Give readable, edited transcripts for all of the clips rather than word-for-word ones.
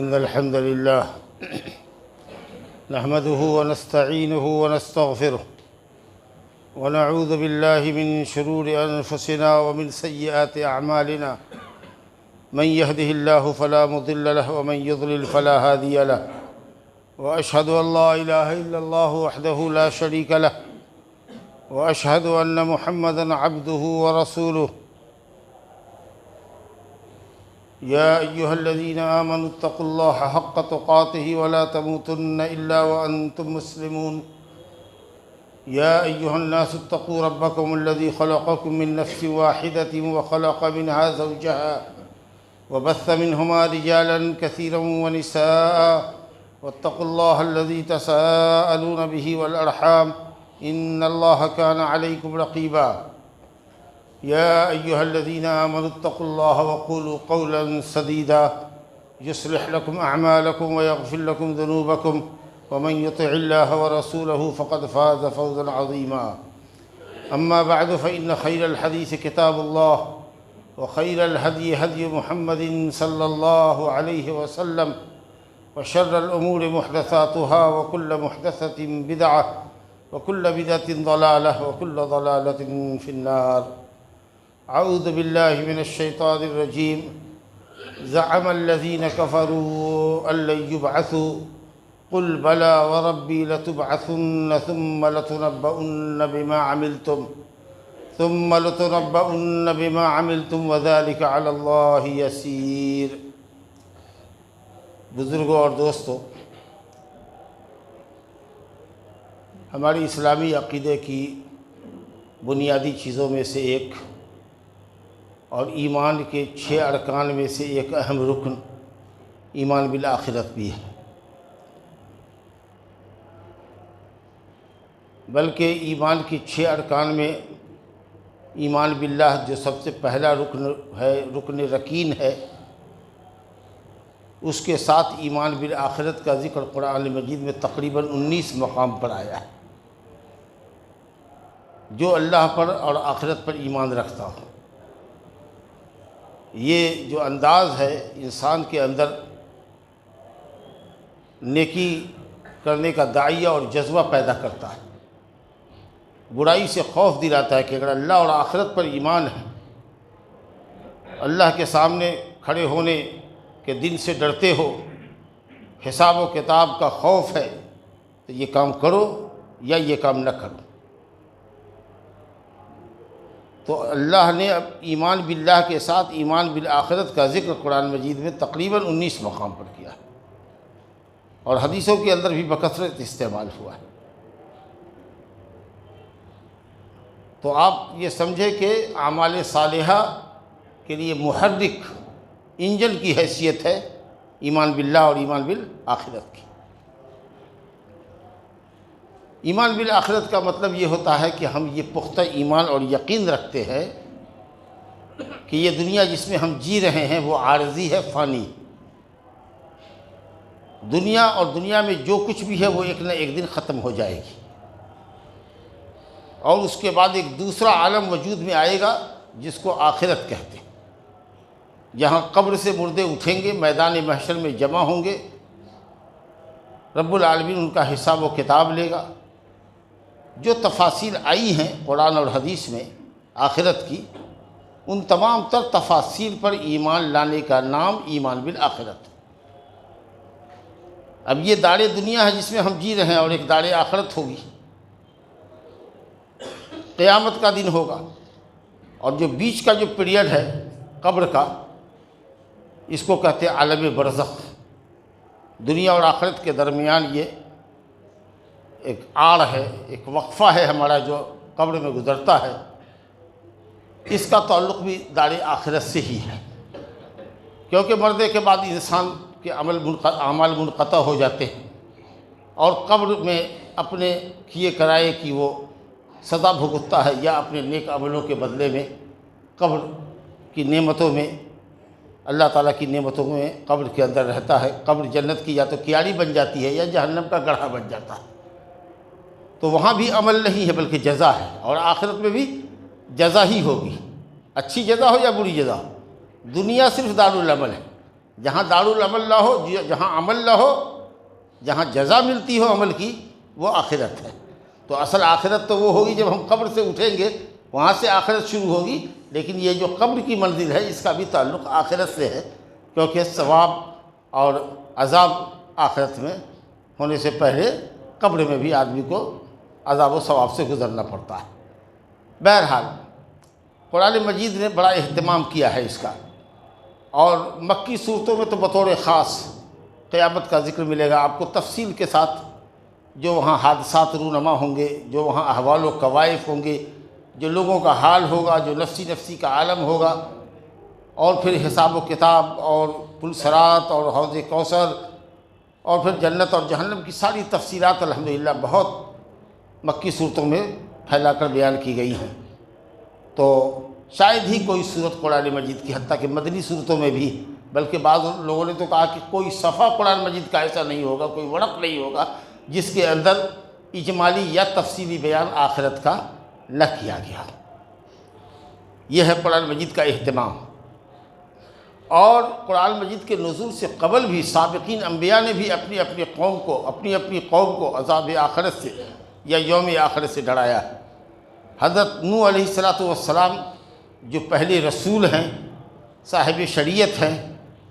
إن الحمد لله نحمده ونستعينه ونستغفره ونعوذ بالله من شرور أنفسنا ومن سيئات أعمالنا من يهده الله فلا مضل له ومن يضلل فلا هادي له وأشهد أن لا إله إلا الله وحده لا شريك له وأشهد أن محمدًا عبده ورسوله يا أيها الذين آمنوا اتقوا الله حق تقاته ولا تموتن إلا وأنتم مسلمون يا أيها الناس اتقوا ربكم الذي خلقكم من نفس واحدة وخلق منها زوجها وبث منهما رجالا كثيرا ونساء واتقوا الله الذي تساءلون به والأرحام إن الله كان عليكم رقيبا يا أيها الذين آمنوا اتقوا الله وقولوا قولا سديدا يصلح لكم أعمالكم ويغفر لكم ذنوبكم ومن يطع الله ورسوله فقد فاز فوزا عظيما أما بعد فإن خير الحديث كتاب الله وخير الهدي هدي محمد صلى الله عليه وسلم وشر الأمور محدثاتها وكل محدثة بدعة وكل بدعة ضلالة وكل ضلالة في النار أعوذ بالله من الشيطان الرجيم زعم الذين كفروا أن لن يبعثوا قل بلى وربي لتبعثن ثم لتنبؤن بما عملتم وذلك على الله يسير۔ بزرگوں اور دوستوں، ہماری اسلامی عقیدے کی بنیادی چیزوں میں سے ایک اور ایمان کے 6 ارکان میں سے ایک اہم رکن ایمان بالآخرت بھی ہے، بلکہ ایمان کی 6 ارکان میں ایمان باللہ جو سب سے پہلا رکن ہے، رکن رکین ہے، اس کے ساتھ ایمان بالآخرت کا ذکر قرآن مجید میں تقریباً 19 مقام پر آیا ہے۔ جو اللہ پر اور آخرت پر ایمان رکھتا ہو، یہ جو انداز ہے انسان کے اندر نیکی کرنے کا داعیہ اور جذبہ پیدا کرتا ہے، برائی سے خوف دلاتا ہے کہ اگر اللہ اور آخرت پر ایمان ہے، اللہ کے سامنے کھڑے ہونے کے دن سے ڈرتے ہو، حساب و کتاب کا خوف ہے، تو یہ کام کرو یا یہ کام نہ کرو۔ تو اللہ نے اب ایمان باللہ کے ساتھ ایمان بالآخرت کا ذکر قرآن مجید میں تقریباً 19 مقام پر کیا ہے، اور حدیثوں کے اندر بھی بکثرت استعمال ہوا ہے۔ تو آپ یہ سمجھے کہ اعمال صالحہ کے لیے محرک، انجن کی حیثیت ہے ایمان باللہ اور ایمان بالآخرت کی۔ ایمان بالآخرت کا مطلب یہ ہوتا ہے کہ ہم یہ پختہ ایمان اور یقین رکھتے ہیں کہ یہ دنیا جس میں ہم جی رہے ہیں وہ عارضی ہے، فانی۔ دنیا اور دنیا میں جو کچھ بھی ہے وہ ایک نہ ایک دن ختم ہو جائے گی، اور اس کے بعد ایک دوسرا عالم وجود میں آئے گا جس کو آخرت کہتے ہیں، جہاں قبر سے مردے اٹھیں گے، میدان محشر میں جمع ہوں گے، رب العالمین ان کا حساب و کتاب لے گا۔ جو تفاصیل آئی ہیں قرآن اور حدیث میں آخرت کی، ان تمام تر تفاصیل پر ایمان لانے کا نام ایمان بالآخرت۔ اب یہ دار دنیا ہے جس میں ہم جی رہے ہیں، اور ایک دار آخرت ہوگی، قیامت کا دن ہوگا، اور جو بیچ کا جو پیریڈ ہے قبر کا، اس کو کہتے ہیں عالم برزخ۔ دنیا اور آخرت کے درمیان یہ ایک آڑ ہے، ایک وقفہ ہے ہمارا جو قبر میں گزرتا ہے، اس کا تعلق بھی دار آخرت سے ہی ہے، کیونکہ مردے کے بعد انسان کے اعمال منقطع ہو جاتے ہیں، اور قبر میں اپنے کیے کرائے کی وہ سزا بھگتتا ہے، یا اپنے نیک عملوں کے بدلے میں قبر کی نعمتوں میں، اللہ تعالیٰ کی نعمتوں میں قبر کے اندر رہتا ہے۔ قبر جنت کی یا تو کیاری بن جاتی ہے یا جہنم کا گڑھا بن جاتا ہے۔ تو وہاں بھی عمل نہیں ہے بلکہ جزا ہے، اور آخرت میں بھی جزا ہی ہوگی، اچھی جزا ہو یا بری جزا ہو۔ دنیا صرف دارالعمل ہے، جہاں دارالعمل نہ ہو، جہاں عمل نہ ہو، جہاں جزا ملتی ہو عمل کی، وہ آخرت ہے۔ تو اصل آخرت تو وہ ہوگی جب ہم قبر سے اٹھیں گے، وہاں سے آخرت شروع ہوگی۔ لیکن یہ جو قبر کی منزل ہے، اس کا بھی تعلق آخرت سے ہے، کیونکہ ثواب اور عذاب آخرت میں ہونے سے پہلے قبر میں بھی آدمی کو عذاب و ثواب سے گزرنا پڑتا ہے۔ بہرحال قرآن مجید نے بڑا اہتمام کیا ہے اس کا، اور مکی صورتوں میں تو بطور خاص قیامت کا ذکر ملے گا آپ کو تفصیل کے ساتھ، جو وہاں حادثات رونما ہوں گے، جو وہاں احوال و کوائف ہوں گے، جو لوگوں کا حال ہوگا، جو نفسی کا عالم ہوگا، اور پھر حساب و کتاب اور پل صراط اور حوض کوثر، اور پھر جنت اور جہنم کی ساری تفصیلات الحمدللہ بہت مکی صورتوں میں پھیلا کر بیان کی گئی ہیں۔ تو شاید ہی کوئی صورت قرآن مجید کی، حتیٰ کہ مدنی صورتوں میں بھی، بلکہ بعض لوگوں نے تو کہا کہ کوئی صفحہ قرآن مجید کا ایسا نہیں ہوگا، کوئی ورق نہیں ہوگا جس کے اندر اجمالی یا تفصیلی بیان آخرت کا نہ کیا گیا۔ یہ ہے قرآن مجید کا اہتمام۔ اور قرآن مجید کے نزول سے قبل بھی سابقین انبیاء نے بھی اپنی اپنی قوم کو عذاب آخرت سے یا یوم آخرت سے ڈرایا ہے۔ حضرت نوح علیہ السلام جو پہلے رسول ہیں، صاحب شریعت ہیں،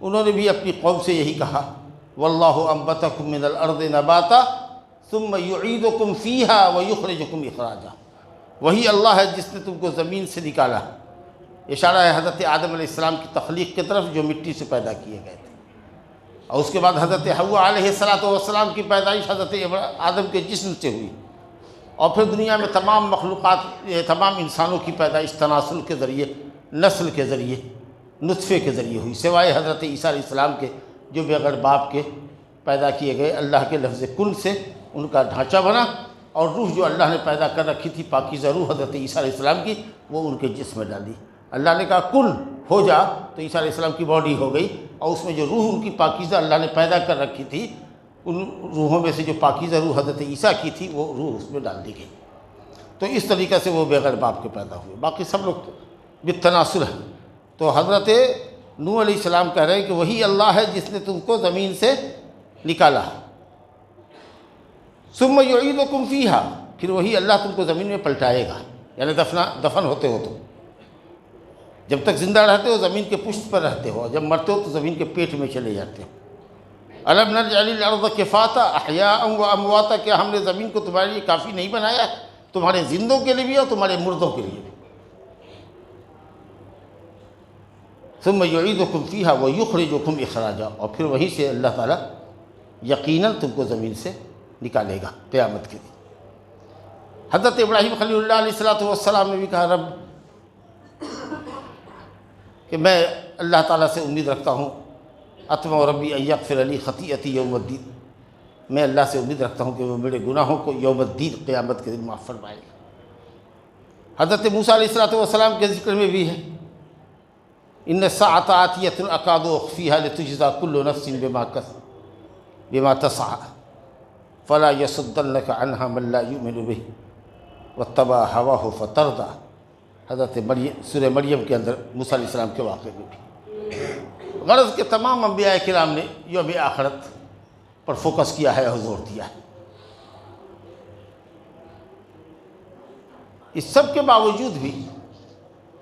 انہوں نے بھی اپنی قوم سے یہی کہا، واللہ انبتکم من الارض نباتا ثم یعیدکم فیہا ویخرجکم اخراجا۔ وہی اللہ ہے جس نے تم کو زمین سے نکالا۔ اشارہ ہے حضرت آدم علیہ السلام کی تخلیق کی طرف، جو مٹی سے پیدا کیے گئے تھے، اور اس کے بعد حضرت حوا علیہ السلام کی پیدائش حضرت آدم کے جسم سے ہوئی، اور پھر دنیا میں تمام مخلوقات، تمام انسانوں کی پیدائش تناسل کے ذریعے، نسل کے ذریعے، نطفے کے ذریعے ہوئی، سوائے حضرت عیسیٰ علیہ السلام کے جو بغیر باپ کے پیدا کیے گئے۔ اللہ کے لفظ کن سے ان کا ڈھانچہ بنا، اور روح جو اللہ نے پیدا کر رکھی تھی پاکیزہ روح حضرت عیسیٰ علیہ السلام کی، وہ ان کے جسم میں ڈالی۔ اللہ نے کہا کن ہو جا، تو عیسیٰ علیہ السلام کی باڈی ہو گئی، اور اس میں جو روح ان کی پاکیزہ اللہ نے پیدا کر رکھی تھی، ان روحوں میں سے جو پاکیزہ روح حضرت عیسیٰ کی تھی، وہ روح اس میں ڈال دی گئی۔ تو اس طریقے سے وہ بغیر باپ کے پیدا ہوئے، باقی سب لوگ بالتناسل ہیں۔ تو حضرت نوح علیہ السلام کہہ رہے ہیں کہ وہی اللہ ہے جس نے تم کو زمین سے نکالا، ثم یعیدکم فیہا، پھر وہی اللہ تم کو زمین میں پلٹائے گا، یعنی دفن ہوتے ہو تو جب تک زندہ رہتے ہو زمین کے پشت پر رہتے ہو، جب مرتے ہو تو زمین کے پیٹ میں چلے جاتے ہو۔ الم نجعل الارض کفاتا احیاء و امواتا، کیا ہم نے زمین کو تمہارے لیے کافی نہیں بنایا، تمہارے زندوں کے لیے بھی اور تمہارے مردوں کے لیے بھی۔ ثم یعیدکم فیہا ویخرجکم اخراجا، اور پھر وہیں سے اللہ تعالیٰ یقیناً تم کو زمین سے نکالے گا قیامت کے دن۔ حضرت ابراہیم خلیل اللہ علیہ السلام نے بھی کہا، رب کہ میں اللہ تعالیٰ سے امید رکھتا ہوں، اطمع ربی ان یغفر لی خطیئتی یوم الدین، میں اللہ سے امید رکھتا ہوں کہ وہ میرے گناہوں کو یوم الدین قیامت کے دن معاف فرمائے گا۔ حضرت موسیٰ علیہ السلام کے ذکر میں بھی ہے، ان الساعۃ آتیۃ اکاد اخفیہا لتجزی کل نفس بما تسعی فلا یصدنک عنہا من لا یؤمن بہ واتبع ہواہ فتردی۔ حضرت سورہ مریم کے اندر موسیٰ علیہ السلام کے واقعے میں بھی غرض کہ تمام انبیاء کرام نے یوم آخرت پر فوکس کیا ہے اور زور دیا ہے۔ اس سب کے باوجود بھی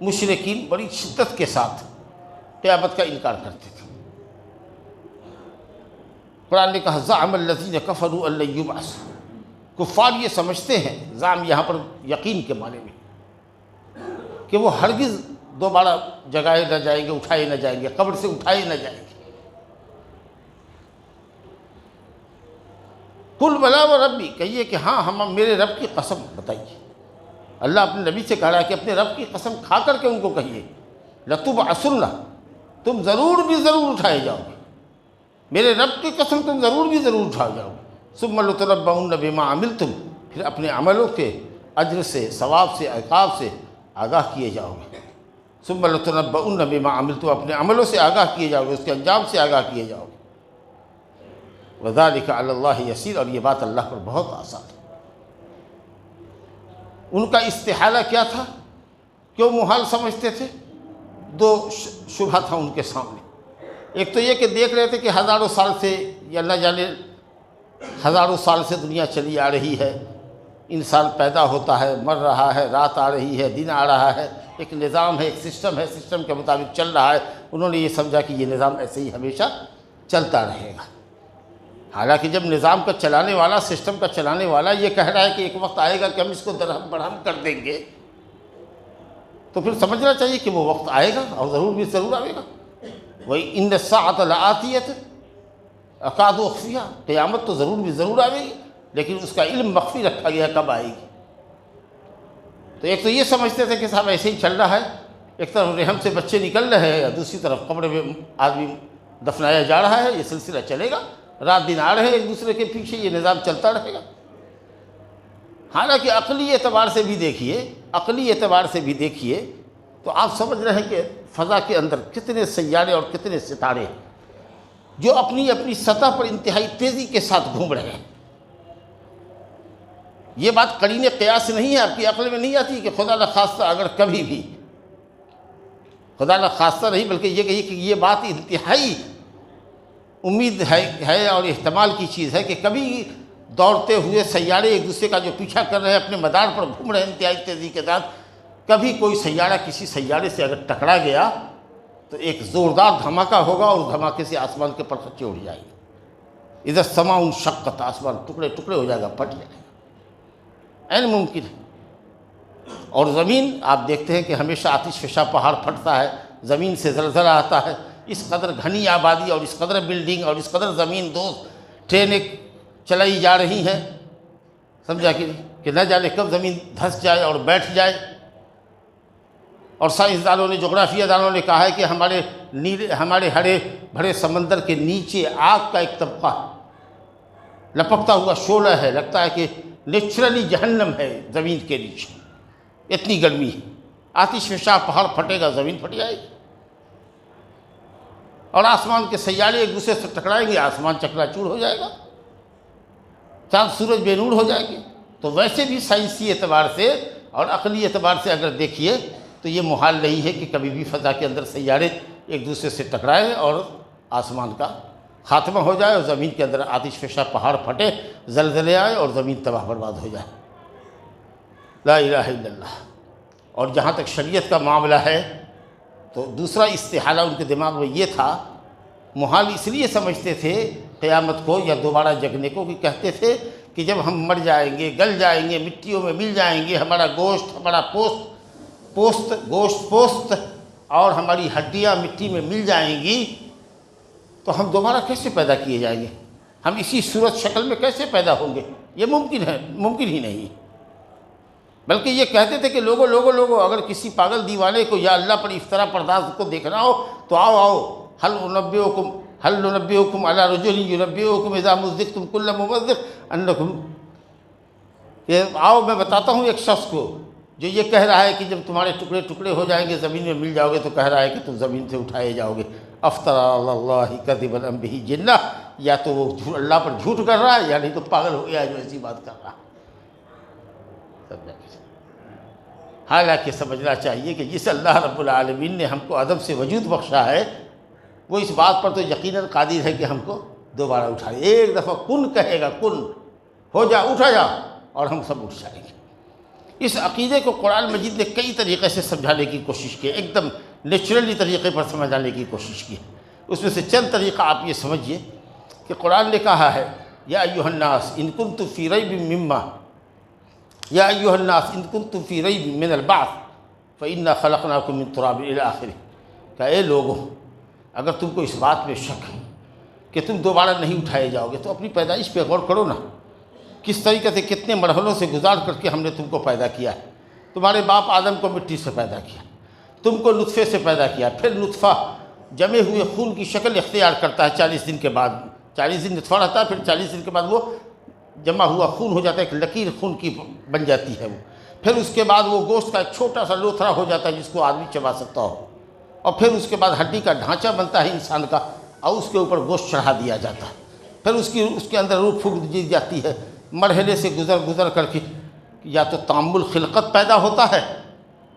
مشرکین بڑی شدت کے ساتھ قیامت کا انکار کرتے تھے۔ قرآن نے کہا زعم الذین کفروا ان لن یبعثوا، کفار یہ سمجھتے ہیں، زعم یہاں پر یقین کے معنی میں، کہ وہ ہرگز دوبارہ جگائے نہ جائیں گے، اٹھائے نہ جائیں گے، قبر سے اٹھائے نہ جائیں گے۔ قل بلا وربی، کہیے کہ ہاں ہم میرے رب کی قسم، بتائیے اللہ اپنے نبی سے کہہ رہا ہے کہ اپنے رب کی قسم کھا کر کے ان کو کہیے، لتبعثن، تم ضرور بھی ضرور اٹھائے جاؤ گے، میرے رب کی قسم تم ضرور بھی ضرور اٹھائے جاؤ گے۔ ثم لتنبؤن بما عملتم، پھر اپنے عملوں کے اجر سے، ثواب سے، عقاب سے آگاہ کیے جاؤ گے۔ ثم لتنبؤن بما عملتم، اپنے عملوں سے آگاہ کیے جاؤ گے، اس کے انجام سے آگاہ کیے جاؤ گے۔ وذالک علی اللہ یسیر، اور یہ بات اللہ پر بہت آسان ہے۔ ان کا استحالہ کیا تھا، کیوں محال سمجھتے تھے؟ دو شبہ تھا ان کے سامنے۔ ایک تو یہ کہ دیکھ رہے تھے کہ ہزاروں سال سے یا نہ جانے ہزاروں سال سے دنیا چلی آ رہی ہے، انسان پیدا ہوتا ہے، مر رہا ہے، رات آ رہی ہے، دن آ رہا ہے، ایک نظام ہے، ایک سسٹم ہے، سسٹم کے مطابق چل رہا ہے۔ انہوں نے یہ سمجھا کہ یہ نظام ایسے ہی ہمیشہ چلتا رہے گا۔ حالانکہ جب نظام کا چلانے والا، سسٹم کا چلانے والا یہ کہہ رہا ہے کہ ایک وقت آئے گا کہ ہم اس کو درہم برہم کر دیں گے، تو پھر سمجھنا چاہیے کہ وہ وقت آئے گا اور ضرور آئے گا۔ وہی ان الساعۃ لآتیۃ اکاد اخفیہا، قیامت تو ضرور آئے گی، لیکن اس کا علم مخفی رکھا گیا کب آئے گی۔ تو ایک تو یہ سمجھتے تھے کہ صاحب ایسے ہی چل رہا ہے، ایک طرف رحم سے بچے نکل رہے ہیں، دوسری طرف قبر میں آدمی دفنایا جا رہا ہے، یہ سلسلہ چلے گا، رات دن آ رہے ہیں ایک دوسرے کے پیچھے، یہ نظام چلتا رہے گا۔ حالانکہ عقلی اعتبار سے بھی دیکھیے تو آپ سمجھ رہے ہیں کہ فضا کے اندر کتنے سیارے اور کتنے ستارے ہیں جو اپنی اپنی سطح پر انتہائی تیزی کے ساتھ گھوم رہے ہیں۔ یہ بات قرین قیاس نہیں ہے، آپ کی عقل میں نہیں آتی کہ خدا نخواستہ اگر کبھی بھی، خدا نخواستہ نہیں بلکہ یہ کہیے کہ یہ بات انتہائی امید ہے اور احتمال کی چیز ہے کہ کبھی دوڑتے ہوئے سیارے ایک دوسرے کا جو پیچھا کر رہے ہیں، اپنے مدار پر گھوم رہے ہیں انتہائی تیزی کے ساتھ، کبھی کوئی سیارہ کسی سیارے سے اگر ٹکرا گیا تو ایک زوردار دھماکہ ہوگا اور اس دھماکے سے آسمان کے پرخچے اڑ جائیں گے۔ اذا السماء انشقت، آسمان ٹکڑے ٹکڑے ہو جائے گا، پھٹ جائے گا، عین ممکن ہے۔ اور زمین آپ دیکھتے ہیں کہ ہمیشہ آتش فشاں پہاڑ پھٹتا ہے، زمین سے زلزلہ آتا ہے، اس قدر گھنی آبادی اور اس قدر بلڈنگ اور اس قدر زمین دوست ٹرینیں چلائی جا رہی ہیں، سمجھا کہ نہ جانے کب زمین دھس جائے اور بیٹھ جائے۔ اور سائنسدانوں نے، جغرافیہ دانوں نے کہا ہے کہ ہمارے ہرے بھرے سمندر کے نیچے آگ کا ایک طبقہ لپکتا ہوا شعلہ ہے، لگتا ہے کہ نیچرلی جہنم ہے زمین کے نیچے، اتنی گرمی ہے۔ آتش فشاں پہاڑ پھٹے گا، زمین پھٹ جائے گی، اور آسمان کے سیارے ایک دوسرے سے ٹکرائیں گے، آسمان چکنا چور ہو جائے گا، چاند سورج بے نور ہو جائے گے۔ تو ویسے بھی سائنسی اعتبار سے اور عقلی اعتبار سے اگر دیکھیے تو یہ محال نہیں ہے کہ کبھی بھی فضا کے اندر سیارے ایک دوسرے سے ٹکرائیں اور آسمان کا خاتمہ ہو جائے اور زمین کے اندر آتش فشاں پہاڑ پھٹے، زلزلے آئے اور زمین تباہ برباد ہو جائے۔ لا الہ الا اللہ۔ اور جہاں تک شریعت کا معاملہ ہے تو دوسرا استحالہ ان کے دماغ میں یہ تھا، محال اس لیے سمجھتے تھے قیامت کو یا دوبارہ جگنے کو کہ کہتے تھے کہ جب ہم مر جائیں گے، گل جائیں گے، مٹیوں میں مل جائیں گے، ہمارا گوشت، ہمارا پوست اور ہماری ہڈیاں مٹی میں مل جائیں گی تو ہم دوبارہ کیسے پیدا کیے جائیں گے؟ ہم اسی صورت شکل میں کیسے پیدا ہوں گے؟ یہ ممکن ہی نہیں۔ بلکہ یہ کہتے تھے کہ لوگو اگر کسی پاگل دیوانے کو یا اللہ پر افطرا پرداز کو دیکھنا ہو تو آؤ هل ننبئکم علی رجل ینبئکم اذا مزقتم کل ممزق انکم، کہ آؤ میں بتاتا ہوں ایک شخص کو جو یہ کہہ رہا ہے کہ جب تمہارے ٹکڑے ٹکڑے ہو جائیں گے، زمین میں مل جاؤ گے، تو کہہ رہا ہے کہ تم زمین سے اٹھائے جاؤ گے۔ افطرا علی اللہ کذبا ام بہ جنہ، یا تو وہ اللہ پر جھوٹ کر رہا ہے یا نہیں تو پاگل ہو گیا ہے جو ایسی بات کر رہا ہے۔ حالانکہ سمجھنا چاہیے کہ جس اللہ رب العالمین نے ہم کو عدم سے وجود بخشا ہے، وہ اس بات پر تو یقیناً قادر ہے کہ ہم کو دوبارہ اٹھائے۔ ایک دفعہ کن کہے گا، کن ہو جا، اٹھا جا، اور ہم سب اٹھ جائیں گے۔ اس عقیدے کو قرآن مجید نے کئی طریقے سے سمجھانے کی کوشش کی، ایک دم نیچرلی طریقے پر سمجھانے کی کوشش کی۔ اس میں سے چند طریقہ آپ یہ سمجھیے کہ قرآن نے کہا ہے یا ایھا الناس ان کنتم فی ریب مما، یا ایھا الناس ان کنتم فی ریب من البعث فانا خلقناکم من تراب الی آخرہ، کہ اے لوگوں اگر تم کو اس بات میں شک ہے کہ تم دوبارہ نہیں اٹھائے جاؤ گے تو اپنی پیدائش پہ غور کرو نا، کس طریقے سے کتنے مرحلوں سے گزار کر کے ہم نے تم کو پیدا کیا ہے۔ تمہارے باپ آدم کو مٹی سے پیدا کیا، تم کو نطفے سے پیدا کیا، پھر نطفہ جمے ہوئے خون کی شکل اختیار کرتا ہے 40 دن کے بعد، 40 دن نطفہ رہتا ہے، پھر 40 دن کے بعد وہ جمع ہوا خون ہو جاتا ہے، ایک لکیر خون کی بن جاتی ہے وہ، پھر اس کے بعد وہ گوشت کا ایک چھوٹا سا لوتھڑا ہو جاتا ہے جس کو آدمی چبا سکتا ہو، اور پھر اس کے بعد ہڈی کا ڈھانچہ بنتا ہے انسان کا، اور اس کے اوپر گوشت چڑھا دیا جاتا ہے، پھر اس کے اندر روح پھونک دی جاتی ہے، مرحلے سے گزر کر کے یا تو تعامل خلقت پیدا ہوتا ہے،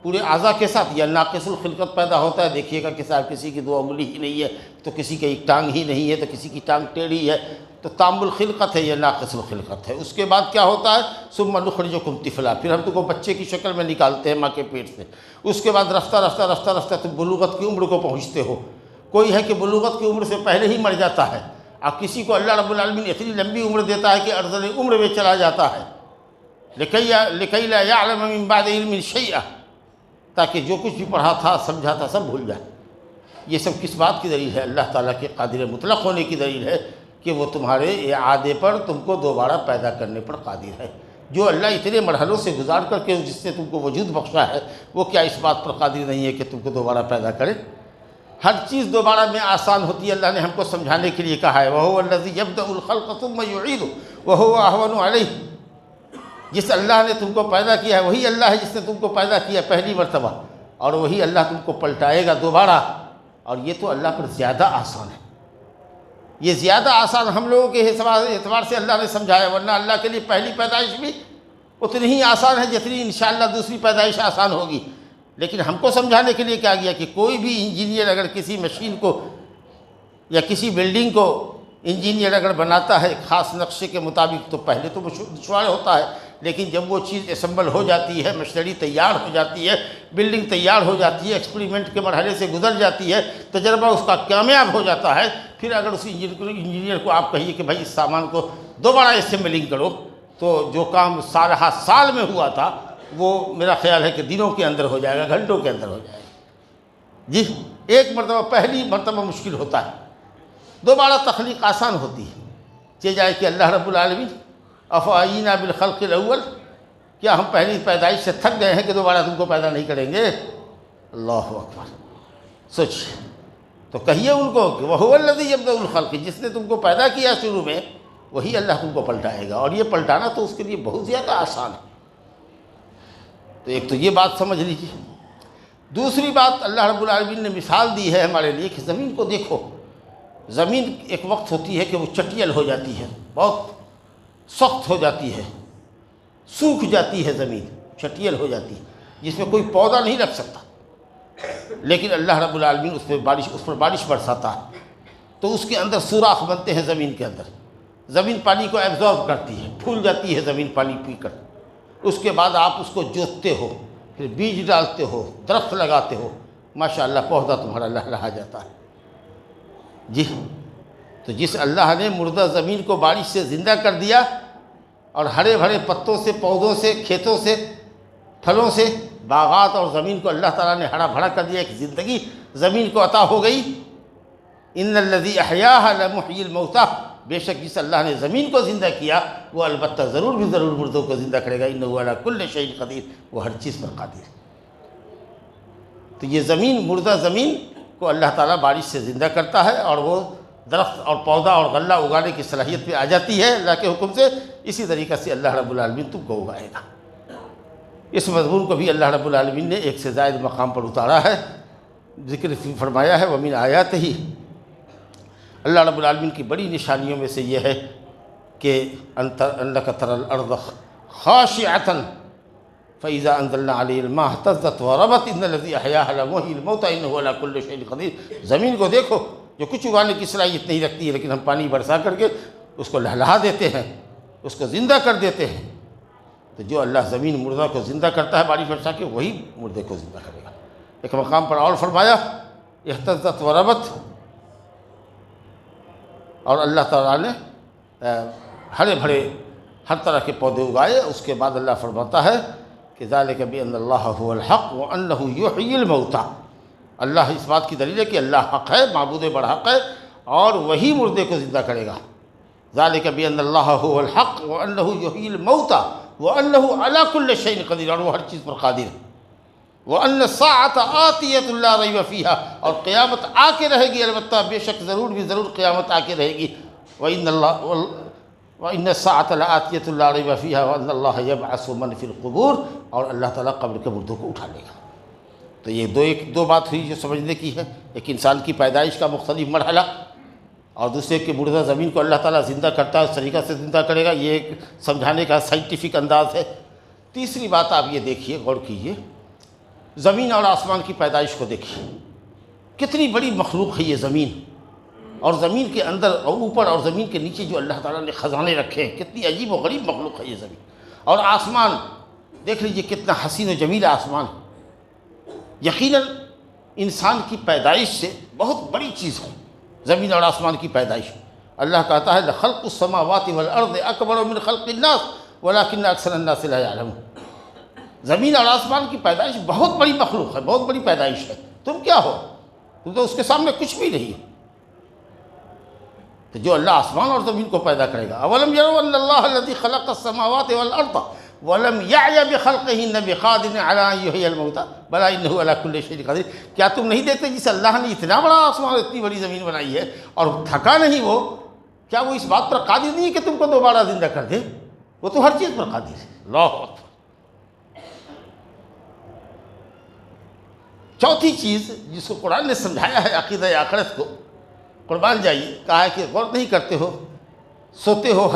پورے اعضاء کے ساتھ، یا ناقص الخلقت پیدا ہوتا ہے، دیکھیے گا کہ صاحب کسی کی 2 انگلی ہی نہیں ہے، تو کسی کی ایک ٹانگ ہی نہیں ہے، تو کسی کی ٹانگ ٹیڑھی ہے، تو تام الخلقت ہے یا ناقص الخلقت ہے۔ اس کے بعد کیا ہوتا ہے؟ ثم نخرجکم طفلا، پھر ہم تم کو بچے کی شکل میں نکالتے ہیں ماں کے پیٹ سے۔ اس کے بعد رفتہ رفتہ رفتہ رفتہ تم بلوغت کی عمر کو پہنچتے ہو۔ کوئی ہے کہ بلوغت کی عمر سے پہلے ہی مر جاتا ہے، اب کسی کو اللہ رب العالمین اتنی لمبی عمر دیتا ہے کہ ارذل عمر میں چلا جاتا ہے، لکی لا یعلم من بعد علم شیئا، تاکہ جو کچھ بھی پڑھا تھا سمجھا تھا سب بھول جائے۔ یہ سب کس بات کی دلیل ہے؟ اللہ تعالیٰ کے قادر مطلق ہونے کی دلیل ہے کہ وہ تمہارے اعادے پر، تم کو دوبارہ پیدا کرنے پر قادر ہے۔ جو اللہ اتنے مرحلوں سے گزار کر کے جس نے تم کو وجود بخشا ہے، وہ کیا اس بات پر قادر نہیں ہے کہ تم کو دوبارہ پیدا کرے؟ ہر چیز دوبارہ میں آسان ہوتی ہے، اللہ نے ہم کو سمجھانے کے لیے کہا ہے وَهُوَ الَّذِي يَبْدَأُ الْخَلْقَ ثُمَّ يُعِيدُهُ وَهُوَ أَهْوَنُ عَلَيْهِ۔ جس اللہ نے تم کو پیدا کیا ہے وہی اللہ ہے جس نے تم کو پیدا کیا پہلی مرتبہ، اور وہی اللہ تم کو پلٹائے گا دوبارہ، اور یہ تو اللہ پر زیادہ آسان ہے۔ یہ زیادہ آسان ہم لوگوں کے اعتبار سے اللہ نے سمجھایا، ورنہ اللہ کے لیے پہلی پیدائش بھی اتنی ہی آسان ہے جتنی انشاءاللہ دوسری پیدائش آسان ہوگی۔ لیکن ہم کو سمجھانے کے لیے کیا گیا کہ کوئی بھی انجینئر اگر کسی مشین کو یا کسی بلڈنگ کو انجینئر اگر بناتا ہے خاص نقشے کے مطابق، تو پہلے تو دشوار ہوتا ہے، لیکن جب وہ چیز اسمبل ہو جاتی ہے، مشینری تیار ہو جاتی ہے، بلڈنگ تیار ہو جاتی ہے، ایکسپریمنٹ کے مرحلے سے گزر جاتی ہے، تجربہ اس کا کامیاب ہو جاتا ہے، پھر اگر اس انجینئر کو آپ کہیے کہ بھائی اس سامان کو دوبارہ اسمبلنگ کرو، تو جو کام سال میں ہوا تھا وہ میرا خیال ہے کہ دنوں کے اندر ہو جائے گا، گھنٹوں کے اندر ہو جائے گا۔ جی، ایک مرتبہ پہلی مرتبہ مشکل ہوتا ہے، دوبارہ تخلیق آسان ہوتی ہے۔ یہ جائے کہ اللہ رب العالمین افعینا بالخلق الاول، کیا ہم پہلی پیدائش سے تھک گئے ہیں کہ دوبارہ تم کو پیدا نہیں کریں گے؟ اللہ اکبر، سوچیے۔ تو کہیے ان کو کہ وَهُوَ الَّذِي يَبْدَأُ الْخَلْقِ، جس نے تم کو پیدا کیا شروع میں وہی اللہ تم کو پلٹائے گا، اور یہ پلٹانا تو اس کے لیے بہت زیادہ آسان ہے۔ تو ایک تو یہ بات سمجھ لیجیے۔ دوسری بات اللہ رب العالمین نے مثال دی ہے ہمارے لیے کہ زمین کو دیکھو، زمین ایک وقت ہوتی ہے کہ وہ چٹیل ہو جاتی ہے، بہت سخت ہو جاتی ہے، سوکھ جاتی ہے، زمین چٹیل ہو جاتی ہے، جس میں کوئی پودا نہیں رکھ سکتا، لیکن اللہ رب العالمین اس پر بارش برساتا ہے، تو اس کے اندر سوراخ بنتے ہیں زمین کے اندر، زمین پانی کو ایبزارب کرتی ہے، پھول جاتی ہے زمین پانی پی کر۔ اس کے بعد آپ اس کو جوتتے ہو، پھر بیج ڈالتے ہو، درخت لگاتے ہو، ماشاءاللہ پودا تمہارا لہلہا جاتا ہے۔ جی، تو جس اللہ نے مردہ زمین کو بارش سے زندہ کر دیا، اور ہرے بھرے پتوں سے، پودوں سے، کھیتوں سے، پھلوں سے، باغات اور زمین کو اللہ تعالیٰ نے ہرا بھرا کر دیا، ایک زندگی زمین کو عطا ہو گئی۔ ان الذی احیاھا لمحیی الموتیٰ، بے شک جس اللہ نے زمین کو زندہ کیا وہ البتہ ضرور بھی ضرور مردوں کو زندہ کرے گا، انہ علی کل شیء قدیر، وہ ہر چیز پر قادر ہے۔ تو یہ زمین، مردہ زمین کو اللہ تعالیٰ بارش سے زندہ کرتا ہے، اور وہ درخت اور پودا اور غلہ اگانے کی صلاحیت پہ آ جاتی ہے اللہ کے حکم سے۔ اسی طریقے سے اللہ رب العالمین تم کو اگائے گا۔ اس مضمون کو بھی اللہ رب العالمین نے ایک سے زائد مقام پر اتارا ہے، ذکر فرمایا ہے وَمِنْ آیاتہ، اللہ رب العالمین کی بڑی نشانیوں میں سے یہ ہے کہ انک تری الارض خاشعۃ فاذا انزلنا علیہ الماء اہتزت وربت ان الذی احیاھا لمحیی الموتیٰ انہ علی کل شیء قدیر۔ زمین کو دیکھو جو کچھ اگانے کی صلاحیت نہیں رکھتی ہے، لیکن ہم پانی برسا کر کے اس کو لہلہا دیتے ہیں، اس کو زندہ کر دیتے ہیں۔ تو جو اللہ زمین مردہ کو زندہ کرتا ہے بارش برسا کے، وہی مردے کو زندہ کرے گا۔ ایک مقام پر اور فرمایا اہتزت وربت، اور اللہ تعالیٰ نے ہرے بھرے ہر طرح کے پودے اگائے۔ اس کے بعد اللہ فرماتا ہے کہ ذالک بان اللہ هو الحق وانہ یحیی الموتیٰ، اللہ اس بات کی دلیل ہے کہ اللہ حق ہے، معبود برحق ہے، اور وہی مردے کو زندہ کرے گا۔ ذالک بان اللہ هو الحق وانہ یحیی الموتیٰ وانہ علی کل شیء قدیر، اور وہ ہر چیز پر قادر ہے۔ وَأَنَّ السَّاعَةَ آتِيَةٌ لَا رَيْبَ فِيهَا، اور قیامت آ کے رہے گی، البتہ بے شک ضرور بھی ضرور قیامت آ کے رہے گی۔ وَإِنَّ السَّاعَةَ لَآتِيَةٌ لَا رَيْبَ فِيهَا وَأَنَّ اللَّهَ يَبْعَثُ مَنْ فِي الْقُبُورِ، اور اللہ تعالیٰ قبر کے مردوں کو اٹھا لے گا۔ تو یہ دو بات ہوئی جو سمجھنے کی ہے، ایک انسان کی پیدائش کا مختلف مرحلہ، اور دوسرے کہ مردہ زمین کو اللہ تعالیٰ زندہ کرتا ہے، اس طریقہ سے زندہ کرے گا، یہ ایک سمجھانے کا سائنٹیفک انداز ہے۔ تیسری بات آپ یہ دیکھیے، غور کیجیے زمین اور آسمان کی پیدائش کو دیکھیے، کتنی بڑی مخلوق ہے یہ زمین، اور زمین کے اندر اور اوپر اور زمین کے نیچے جو اللہ تعالیٰ نے خزانے رکھے ہیں، کتنی عجیب و غریب مخلوق ہے یہ زمین۔ اور آسمان دیکھ لیجئے کتنا حسین و جمیل آسمان ہے۔ یقیناً انسان کی پیدائش سے بہت بڑی چیز ہے زمین اور آسمان کی پیدائش۔ اللہ کہتا ہے لخلق السماوات والارض اکبر من خلق الناس ولکن اکثر الناس لا یعلمون۔ زمین اور آسمان کی پیدائش بہت بڑی مخلوق ہے، بہت بڑی پیدائش ہے۔ تم کیا ہو؟ تم تو اس کے سامنے کچھ بھی نہیں ہو۔ تو جو اللہ آسمان اور زمین کو پیدا کرے گا، اولم یروا ان اللہ الذی خلق السماوات والارض ولم یعی بخلقہن بقادر علی ان یحیی الموتى بلی انہ علی کل شیء قدیر۔ کیا تم نہیں دیکھتے جس اللہ نے اتنا بڑا آسمان، اتنی بڑی زمین بنائی ہے اور تھکا نہیں وہ، کیا وہ اس بات پر قادر نہیں ہے کہ تم کو دوبارہ زندہ کر دے؟ وہ تو ہر چیز پر قادر ہے۔ اللہ اکبر۔ چوتھی چیز جس کو قرآن نے سمجھایا ہے عقیدہ آخرت کو، قربان جائیے، کہا ہے کہ غور نہیں کرتے ہو، سوتے ہو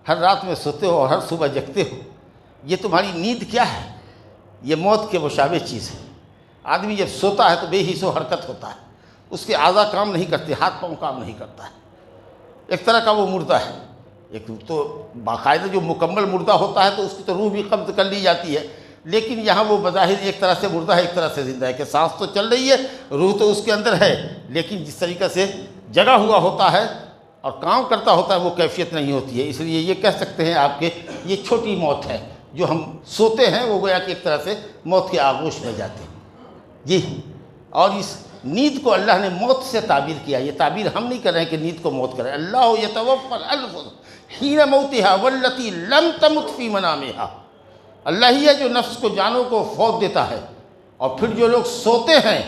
ہر رات میں سوتے ہو اور ہر صبح جگتے ہو، یہ تمہاری نیند کیا ہے؟ یہ موت کے مشابہ چیز ہے۔ آدمی جب سوتا ہے تو بے حس و حرکت ہوتا ہے، اس کے اعضاء کام نہیں کرتے، ہاتھ پاؤں کام نہیں کرتا ہے، ایک طرح کا وہ مردہ ہے۔ ایک تو باقاعدہ جو مکمل مردہ ہوتا ہے تو اس کی تو روح بھی قبض کر لی جاتی ہے، لیکن یہاں وہ بظاہر ایک طرح سے مردہ ہے، ایک طرح سے زندہ ہے، کہ سانس تو چل رہی ہے، روح تو اس کے اندر ہے، لیکن جس طریقے سے جگا ہوا ہوتا ہے اور کام کرتا ہوتا ہے وہ کیفیت نہیں ہوتی ہے۔ اس لیے یہ کہہ سکتے ہیں آپ کہ یہ چھوٹی موت ہے، جو ہم سوتے ہیں وہ گویا کہ ایک طرح سے موت کے آغوش میں جاتے ہیں۔ جی، اور اس نیند کو اللہ نے موت سے تعبیر کیا۔ یہ تعبیر ہم نہیں کر رہے ہیں کہ نیند کو موت کریں۔ اللہ یتوفی الانفس حین موتها والتی لم تمت فی منامها۔ اللہ ہی ہے جو نفس کو، جانوں کو فوت دیتا ہے، اور پھر جو لوگ سوتے ہیں،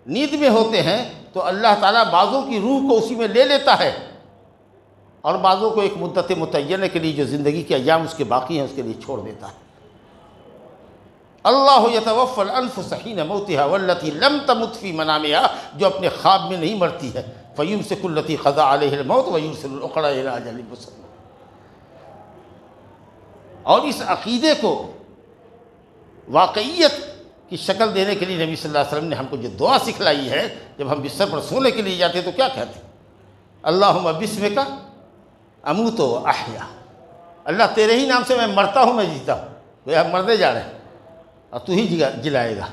نیند میں ہوتے ہیں، تو اللہ تعالیٰ بعضوں کی روح کو اسی میں لے لیتا ہے اور بعضوں کو ایک مدت متعینہ کے لیے جو زندگی کے ایام اس کے باقی ہیں اس کے لیے چھوڑ دیتا ہے۔ اللہ یتوفی الانفس حین موتها والتی لم تمت فی منامها، جو اپنے خواب میں نہیں مرتی ہے، فیمسک التی قضی علیہ الموت ویرسل الاخری الی اجل مسمى۔ اور اس عقیدے کو واقعیت کی شکل دینے کے لیے نبی صلی اللہ علیہ وسلم نے ہم کو جو دعا سکھلائی ہے، جب ہم بستر پر سونے کے لیے جاتے ہیں تو کیا کہتے ہیں؟ اللہم بسمک اموت و احیا۔ اللہ تیرے ہی نام سے میں مرتا ہوں، میں جیتا ہوں۔ وہ ہم مرنے جا رہے ہیں اور تو ہی جلائے گا۔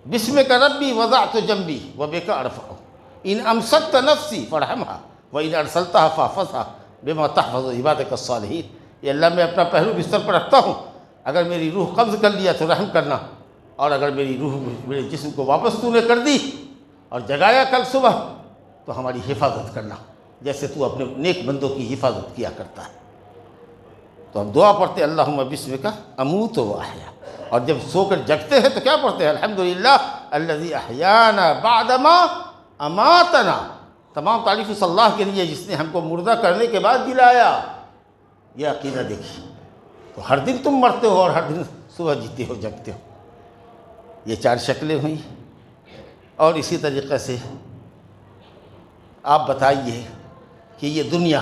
بسمک ربی وضعت جنبی وبک ارفع، ان امسکت نفسی فرحمها وان ارسلتها فاحفظها بما تحفظ عبادک الصالحین۔ یہ اللہ میں اپنا پہلو بستر پر رکھتا ہوں، اگر میری روح قبض کر لیا تو رحم کرنا، اور اگر میری روح میرے جسم کو واپس تو نے کر دی اور جگایا کل صبح تو ہماری حفاظت کرنا، جیسے تو اپنے نیک بندوں کی حفاظت کیا کرتا ہے۔ تو ہم دعا پڑھتے ہیں اللہم بسمک اموت و احیا، اور جب سو کر جگتے ہیں تو کیا پڑھتے ہیں؟ الحمدللہ الذی احیانا بعدما اماتنا۔ تمام تعریف اس اللہ کے لیے جس نے ہم کو مردہ کرنے کے بعد جلایا۔ یہ عقیدہ دیکھیے، تو ہر دن تم مرتے ہو اور ہر دن صبح جیتے ہو، جگتے ہو۔ یہ چار شکلیں ہوئیں، اور اسی طریقے سے آپ بتائیے کہ یہ دنیا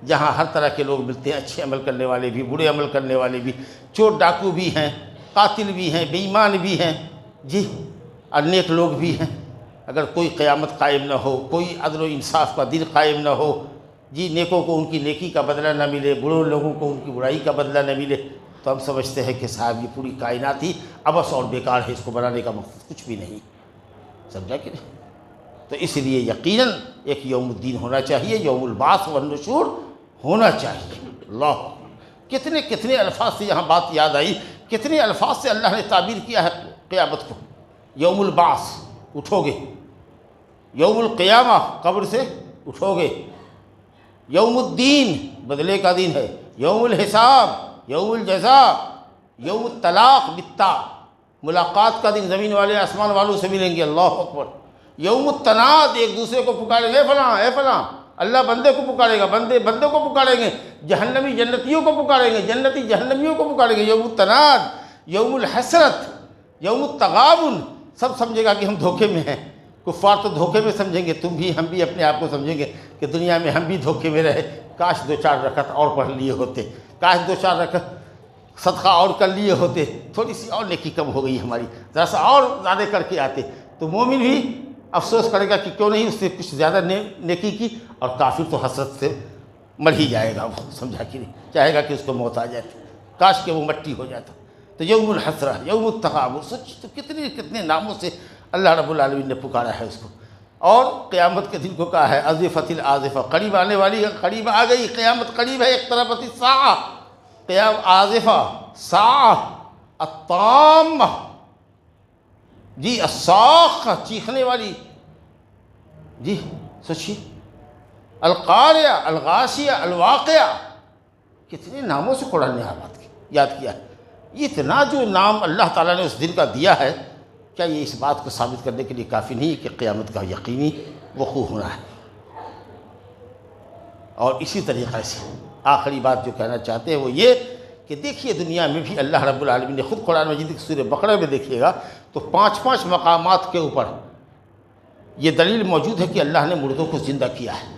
جہاں ہر طرح کے لوگ ملتے ہیں، اچھے عمل کرنے والے بھی، برے عمل کرنے والے بھی، چور ڈاکو بھی ہیں، قاتل بھی ہیں، بے ایمان بھی ہیں، جی، اور نیک لوگ بھی ہیں۔ اگر کوئی قیامت قائم نہ ہو، کوئی عدل و انصاف کا دن قائم نہ ہو، جی، نیکوں کو ان کی نیکی کا بدلہ نہ ملے، برے لوگوں کو ان کی برائی کا بدلہ نہ ملے، تو ہم سمجھتے ہیں کہ صاحب یہ پوری کائنات ہی عبث اور بیکار ہے، اس کو بنانے کا مقصد کچھ بھی نہیں۔ سمجھا کہ نہیں؟ تو اس لیے یقیناً ایک یوم الدین ہونا چاہیے، یوم البعث والنشور ہونا چاہیے۔ اللہ، کتنے کتنے الفاظ سے یہاں بات یاد آئی، کتنے الفاظ سے اللہ نے تعبیر کیا ہے قیامت کو۔ یوم البعث، اٹھو گے، یوم القیامہ، قبر سے اٹھو گے، یوم الدین، بدلے کا دن ہے، یوم الحساب، یوم الجزاء، یوم الطلاق بالتا، ملاقات کا دن، زمین والے آسمان والوں سے ملیں گے۔ اللہ اکبر۔ یوم التناد، ایک دوسرے کو پکاریں گے، اے فلاں اے فلاں، اللہ بندے کو پکارے گا، بندے بندے کو پکاریں گے، جہنمی جنتیوں کو پکاریں گے، جنتی جہنمیوں کو پکاریں گے۔ یوم التناد، یوم الحسرت، یوم التغابن، سب سمجھے گا کہ ہم دھوکے میں ہیں۔ کفار تو دھوکے میں سمجھیں گے، تم بھی ہم بھی اپنے آپ کو سمجھیں گے کہ دنیا میں ہم بھی دھوکے میں رہے، کاش 2-4 رکعت اور پڑھ لیے ہوتے، کاش 2-4 رکعت صدقہ اور کر لیے ہوتے، تھوڑی سی اور نیکی کم ہو گئی ہماری، ذرا سا اور زیادہ کر کے آتے، تو مومن بھی افسوس کرے گا کہ کیوں نہیں اس نے کچھ زیادہ نیکی کی، اور کافر تو حسرت سے مر ہی جائے گا، وہ سمجھا کہ نہیں چاہے گا کہ اس کو موت آ جاتی، کاش کہ وہ مٹی ہو جاتا۔ تو یوم الحسرہ، یوم التغابن، سچ تو کتنے ناموں سے اللہ رب العالمین نے پکارا ہے اس کو۔ اور قیامت کے دن کو کہا ہے ازفت الازفہ، قریب آنے والی ہے، قریب آ گئی قیامت، قریب ہے، اقتربت الساعہ، قیام آزفہ، ساعہ الطامہ، جی الصاخہ، چیخنے والی، جی سوچیے، القاریہ، الغاشیہ، الواقعہ، کتنے ناموں سے قرآن نے یاد کیا ہے۔ اتنا جو نام اللہ تعالیٰ نے اس دن کا دیا ہے، کیا یہ اس بات کو ثابت کرنے کے لیے کافی نہیں کہ قیامت کا یقینی وقوع ہونا ہے؟ اور اسی طریقے سے آخری بات جو کہنا چاہتے ہیں وہ یہ کہ دیکھیے دنیا میں بھی اللہ رب العالمین نے خود قرآن مجید کی سورہ بقرہ میں دیکھیے گا تو 5 مقامات کے اوپر یہ دلیل موجود ہے کہ اللہ نے مردوں کو زندہ کیا ہے،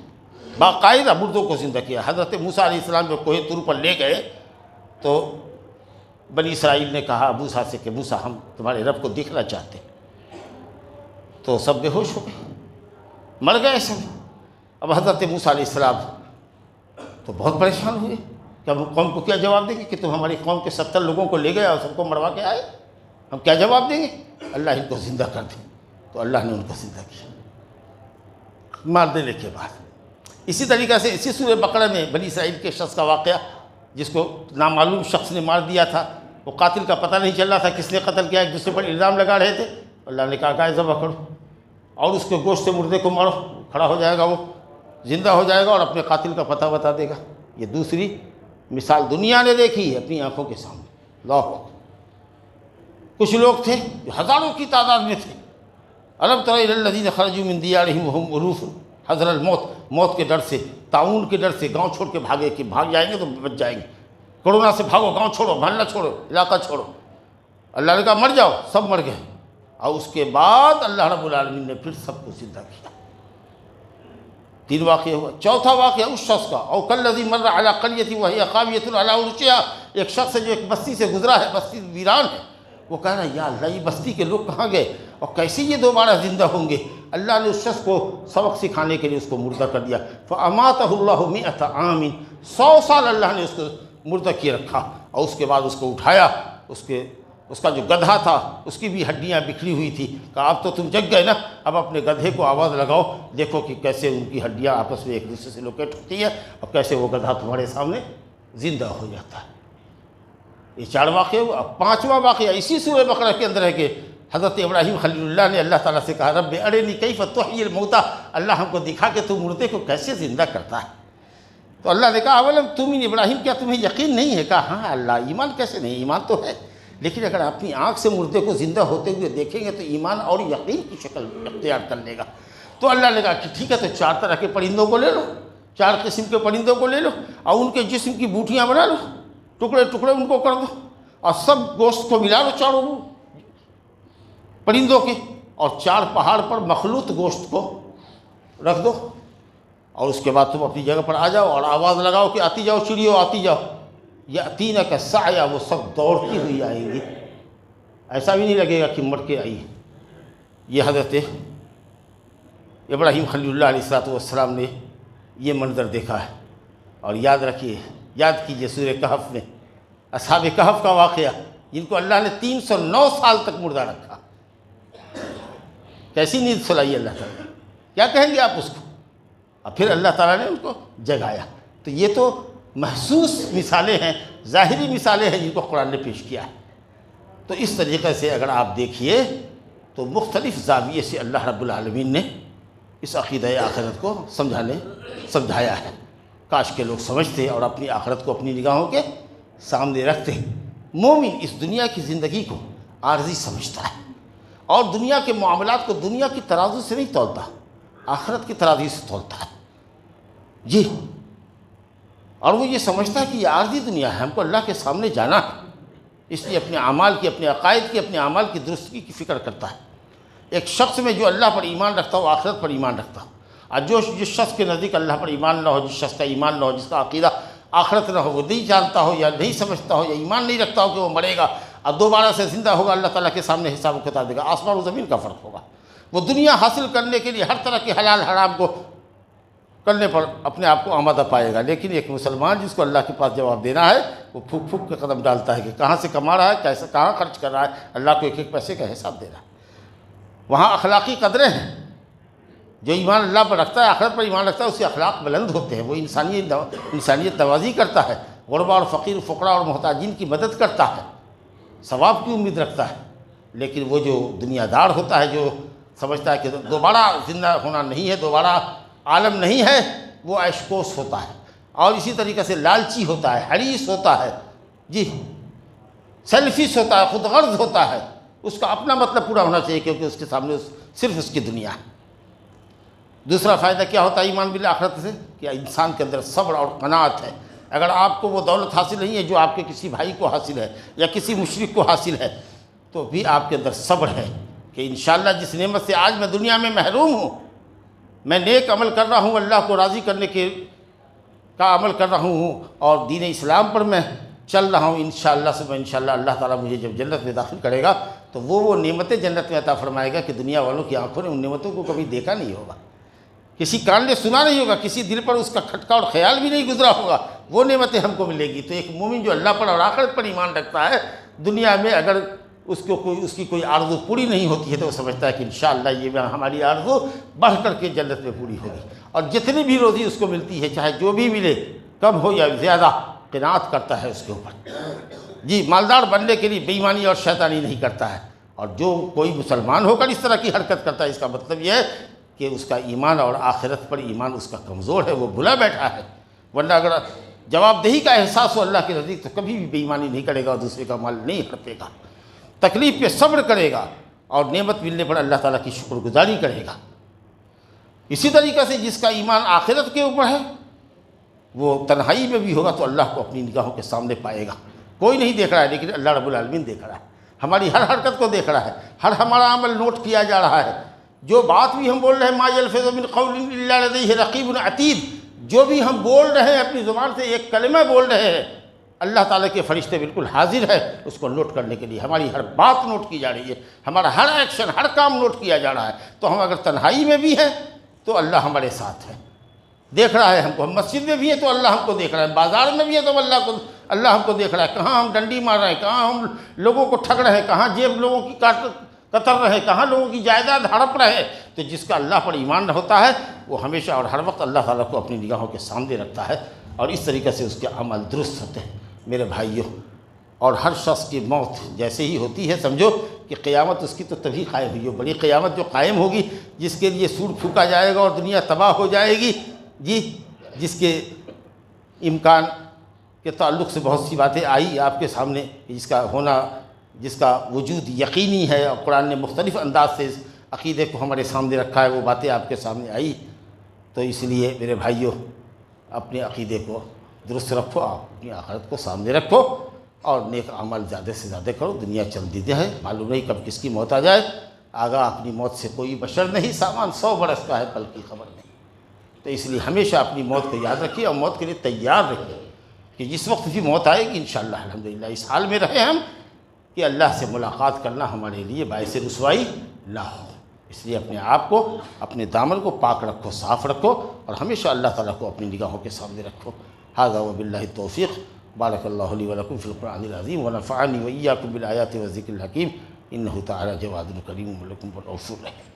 باقاعدہ مردوں کو زندہ کیا۔ حضرت موسیٰ علیہ السلام جو کوہ طور پر لے گئے تو بنی اسرائیل نے کہا موسیٰ سے کہ موسیٰ ہم تمہارے رب کو دیکھنا چاہتے ہیں، تو سب بے ہوش ہو گئے، مر گئے سب۔ اب حضرت موسیٰ علیہ السلام تو بہت پریشان ہوئے کہ ہم قوم کو کیا جواب دیں گے کہ تم ہماری قوم کے 70 لوگوں کو لے گئے اور سب کو مروا کے آئے، ہم کیا جواب دیں گے؟ اللہ ان کو زندہ کر دیں۔ تو اللہ نے ان کو زندہ کیا مار دینے کے بعد۔ اسی طریقے سے اسی سورہ بقرہ میں بنی اسرائیل کے شخص کا واقعہ، جس کو نامعلوم شخص نے مار دیا تھا، وہ قاتل کا پتہ نہیں چل رہا تھا کس نے قتل کیا، ایک دوسرے پر الزام لگا رہے تھے، اللہ نے کہا کہ ذبح کرو اور اس کے گوشت سے مردے کو مارو، کھڑا ہو جائے گا، وہ زندہ ہو جائے گا اور اپنے قاتل کا پتہ بتا دے گا۔ یہ دوسری مثال دنیا نے دیکھی ہے اپنی آنکھوں کے سامنے۔ اللہ اکبر۔ کچھ لوگ تھے جو ہزاروں کی تعداد میں تھے، الم تر الی الذین خرجوا من دیارہم وہم الوف حذر الموت، موت کے ڈر سے، طاعون کے ڈر سے گاؤں چھوڑ کے بھاگے کہ بھاگ جائیں گے تو بچ جائیں گے، کورونا سے بھاگو، گاؤں چھوڑو، محلہ چھوڑو، علاقہ چھوڑو۔ اللہ نے کہا مر جاؤ، سب مر گئے، اور اس کے بعد اللہ رب العالمین نے پھر سب کو زندہ کیا۔ 3 واقعہ ہوا۔ چوتھا واقعہ اس شخص کا، او کالذی مر علی قریۃ وہی خاویۃ علی عروشہا، ایک شخص ہے جو ایک بستی سے گزرا ہے، بستی ویران ہے، وہ کہہ رہا ہے یا اللہ یہ بستی کے لوگ کہاں گئے اور کیسے یہ دوبارہ زندہ ہوں گے؟ اللہ نے اس شخص کو سبق سکھانے کے لیے اس کو مردہ کر دیا۔ فَأَمَاتَهُ اللَّهُ 100 عَامٍ، 100 سال اللہ نے اس کو مردہ کیے رکھا، اور اس کے بعد اس کو اٹھایا، اس کا جو گدھا تھا اس کی بھی ہڈیاں بکھری ہوئی تھی، کہا اب تو تم جگ گئے نا، اب اپنے گدھے کو آواز لگاؤ، دیکھو کہ کیسے ان کی ہڈیاں آپس میں ایک دوسرے سے لوکیٹ ہوتی ہے اور کیسے وہ گدھا تمہارے سامنے زندہ ہو جاتا ہے۔ یہ 4 واقعہ ہوا۔ اب 5واں واقعہ اسی سورہ بقرہ کے اندر ہے کہ حضرت ابراہیم خلیل اللہ نے اللہ تعالیٰ سے کہا رب ارنی کیف تحیی الموتیٰ، اللہ ہم کو دکھا کہ تو مردے کو کیسے زندہ کرتا ہے۔ تو اللہ نے کہا اولم تؤمن ابراہیم، کیا تمہیں یقین نہیں ہے؟ کہا ہاں اللہ، ایمان کیسے نہیں، ایمان تو ہے، لیکن اگر اپنی آنکھ سے مردے کو زندہ ہوتے ہوئے دیکھیں گے تو ایمان اور یقین کی شکل اختیار کر لے گا۔ تو اللہ نے کہا کہ ٹھیک ہے، تو 4 طرح کے پرندوں کو لے لو، 4 قسم کے پرندوں کو لے لو اور ان کے جسم کی بوٹیاں بنا لو، ٹکڑے ٹکڑے ان کو کر دو اور سب گوشت کو ملا لو چاروں پرندوں کے، اور 4 پہاڑ پر مخلوط گوشت کو رکھ دو، اور اس کے بعد تم اپنی جگہ پر آ جاؤ اور آواز لگاؤ کہ آتی جاؤ چڑیو آتی جاؤ، یأتینک سعیا، وہ سب دوڑتی ہوئی آئیں گی، ایسا بھی نہیں لگے گا کہ مڑ کے آئی ہے۔ یہ حضرت ابراہیم خلیل اللہ علیہ السلام نے یہ منظر دیکھا ہے۔ اور یاد رکھیے، یاد کیجئے سورہ کہف میں اصحاب کہف کا واقعہ، جن کو اللہ نے 309 سال تک مردہ رکھا، کیسی نیند سلائی اللہ تعالیٰ نے، کیا کہیں گے آپ اس کو؟ اور پھر اللہ تعالیٰ نے ان کو جگایا۔ تو یہ تو محسوس مثالیں ہیں، ظاہری مثالیں ہیں جن کو قرآن نے پیش کیا ہے۔ تو اس طریقے سے اگر آپ دیکھیے تو مختلف زاویے سے اللہ رب العالمین نے اس عقیدہ آخرت کو سمجھایا ہے۔ کاش کے لوگ سمجھتے اور اپنی آخرت کو اپنی نگاہوں کے سامنے رکھتے۔ مومن اس دنیا کی زندگی کو عارضی سمجھتا ہے اور دنیا کے معاملات کو دنیا کی ترازو سے نہیں تولتا، آخرت کی ترازو سے تولتا ہے جی، اور وہ یہ سمجھتا ہے کہ یہ عارضی دنیا ہے، ہم کو اللہ کے سامنے جانا ہے، اس لیے اپنے اعمال کی، اپنے عقائد کی، اپنے اعمال کی درستگی کی فکر کرتا ہے۔ ایک شخص میں جو اللہ پر ایمان رکھتا ہو، آخرت پر ایمان رکھتا ہو، اور جس شخص کے نزدیک اللہ پر ایمان نہ ہو، جس شخص کا ایمان نہ ہو، جس کا عقیدہ آخرت نہ ہو، وہ نہیں جانتا ہو یا نہیں سمجھتا ہو یا ایمان نہیں رکھتا ہو کہ وہ مرے گا اب دوبارہ سے زندہ ہوگا، اللہ تعالیٰ کے سامنے حساب و کتاب دے گا، آسمان و زمین کا فرق ہوگا۔ وہ دنیا حاصل کرنے کے لیے ہر طرح کے حلال حرام کو کرنے پر اپنے آپ کو آمادہ پائے گا، لیکن ایک مسلمان جس کو اللہ کے پاس جواب دینا ہے وہ پھوک پھوک کے قدم ڈالتا ہے کہ کہاں سے کما رہا ہے، کیسے کہاں خرچ کر رہا ہے، اللہ کو ایک ایک پیسے کا حساب دے رہا ہے۔ وہاں اخلاقی قدریں ہیں، جو ایمان اللہ پر رکھتا ہے، آخرت پر ایمان رکھتا ہے، اس کے اخلاق بلند ہوتے ہیں، وہ انسانیت نوازی کرتا ہے، غربا اور فقیر فقراء اور محتاجین کی مدد کرتا ہے، ثواب کی امید رکھتا ہے۔ لیکن وہ جو دنیا دار ہوتا ہے، جو سمجھتا ہے کہ دوبارہ زندہ ہونا نہیں ہے، دوبارہ عالم نہیں ہے، وہ عیش کوس ہوتا ہے، اور اسی طریقے سے لالچی ہوتا ہے، حریص ہوتا ہے، جی سیلفش ہوتا ہے، خود غرض ہوتا ہے، اس کا اپنا مطلب پورا ہونا چاہیے کیونکہ اس کے سامنے صرف اس کی دنیا ہے۔ دوسرا فائدہ کیا ہوتا ہے ایمان بالآخرت سے؟ کہ انسان کے اندر صبر اور قناعت ہے۔ اگر آپ کو وہ دولت حاصل نہیں ہے جو آپ کے کسی بھائی کو حاصل ہے یا کسی مشرک کو حاصل ہے، تو بھی آپ کے اندر صبر ہے کہ انشاءاللہ جس نعمت سے آج میں دنیا میں محروم ہوں، میں نیک عمل کر رہا ہوں، اللہ کو راضی کرنے کا عمل کر رہا ہوں اور دین اسلام پر میں چل رہا ہوں، انشاءاللہ صبح انشاءاللہ اللہ تعالیٰ مجھے جب جنت میں داخل کرے گا تو وہ نعمتیں جنت میں عطا فرمائے گا کہ دنیا والوں کی آنکھوں نے ان نعمتوں کو کبھی دیکھا نہیں ہوگا، کسی کان نے سنا نہیں ہوگا، کسی دل پر اس کا کھٹکا اور خیال بھی نہیں گزرا ہوگا، وہ نعمتیں ہم کو ملے گی۔ تو ایک مومن جو اللہ پر اور آخرت پر ایمان رکھتا ہے، دنیا میں اگر اس کی کوئی آرزو پوری نہیں ہوتی ہے تو وہ سمجھتا ہے کہ انشاءاللہ یہ ہماری آرزو بڑھ کر کے جنت میں پوری ہوگی، اور جتنی بھی روزی اس کو ملتی ہے چاہے جو بھی ملے کم ہو یا زیادہ، قناعت کرتا ہے اس کے اوپر، جی مالدار بننے کے لیے بے ایمانی اور شیطانی نہیں کرتا ہے۔ اور جو کوئی مسلمان ہو کر اس طرح کی حرکت کرتا ہے، اس کا مطلب یہ ہے کہ اس کا ایمان اور آخرت پر ایمان اس کا کمزور ہے، وہ بھلا بیٹھا ہے، ورنہ اگر جواب دہی کا احساس ہو اللہ کے نزدیک تو کبھی بھی بے ایمانی نہیں کرے گا اور دوسرے کا مال نہیں ہڑپے گا، تکلیف پہ صبر کرے گا اور نعمت ملنے پر اللہ تعالیٰ کی شکر گزاری کرے گا۔ اسی طریقے سے جس کا ایمان آخرت کے اوپر ہے وہ تنہائی میں بھی ہوگا تو اللہ کو اپنی نگاہوں کے سامنے پائے گا، کوئی نہیں دیکھ رہا ہے لیکن اللہ رب العالمین دیکھ رہا ہے، ہماری ہر حرکت کو دیکھ رہا ہے، ہر ہمارا عمل نوٹ کیا جا رہا ہے، جو بات بھی ہم بول رہے ہیں ما یلفظ من قول الا لدیہ رقیب عتید، جو بھی ہم بول رہے ہیں اپنی زبان سے ایک کلمہ بول رہے ہیں، اللہ تعالیٰ کے فرشتے بالکل حاضر ہے اس کو نوٹ کرنے کے لیے، ہماری ہر بات نوٹ کی جا رہی ہے، ہمارا ہر ایکشن ہر کام نوٹ کیا جا رہا ہے۔ تو ہم اگر تنہائی میں بھی ہیں تو اللہ ہمارے ساتھ ہے، دیکھ رہا ہے ہم کو، ہم مسجد میں بھی ہیں تو اللہ ہم کو دیکھ رہا ہے، بازار میں بھی ہے تو اللہ ہم کو دیکھ رہا ہے، کہاں ہم ڈنڈی مار رہے ہیں، کہاں ہم لوگوں کو ٹھگ رہے ہیں، کہاں جیب لوگوں کی کتر رہے، کہاں لوگوں کی جائیداد ہڑپ رہے۔ تو جس کا اللہ پر ایمان ہوتا ہے وہ ہمیشہ اور ہر وقت اللہ تعالیٰ کو اپنی نگاہوں کے سامنے رکھتا ہے اور اس طریقے سے اس کے عمل درست ہوتے ہیں۔ میرے بھائیوں، اور ہر شخص کی موت جیسے ہی ہوتی ہے سمجھو کہ قیامت اس کی تو تبھی قائم ہوئی، بڑی قیامت جو قائم ہوگی جس کے لیے سور پھونکا جائے گا اور دنیا تباہ ہو جائے گی، جی جس کے امکان کے تعلق سے بہت سی باتیں آئی آپ کے سامنے، جس کا ہونا، جس کا وجود یقینی ہے، اور قرآن نے مختلف انداز سے اس عقیدے کو ہمارے سامنے رکھا ہے، وہ باتیں آپ کے سامنے آئی۔ تو اس لیے میرے بھائیوں اپنے عقیدے کو درست رکھو، اپنی آخرت کو سامنے رکھو اور نیک عمل زیادہ سے زیادہ کرو، دنیا چل دیتے ہے، معلوم نہیں کب کس کی موت آ جائے، آگاہ اپنی موت سے کوئی بشر نہیں، سامان 100 برس کا ہے کل کی خبر نہیں۔ تو اس لیے ہمیشہ اپنی موت کو یاد رکھیے اور موت کے لیے تیار رہیے کہ جس وقت بھی موت آئے گی انشاءاللہ الحمدللہ اس حال میں رہے ہم کہ اللہ سے ملاقات کرنا ہمارے لیے باعث رسوائی نہ ہو۔ اس لیے اپنے آپ کو، اپنے دامن کو پاک رکھو، صاف رکھو اور ہمیشہ اللہ تعالیٰ کو اپنی نگاہوں کے سامنے رکھو۔ ھذا وباللہ التوفیق، بارک اللہ لی ولکم فی القرآن العظیم ونفعنی وإیاکم بالآیات والذکر الحکیم، انہ تعالی جواد کریم ولکم رؤوف رحیم۔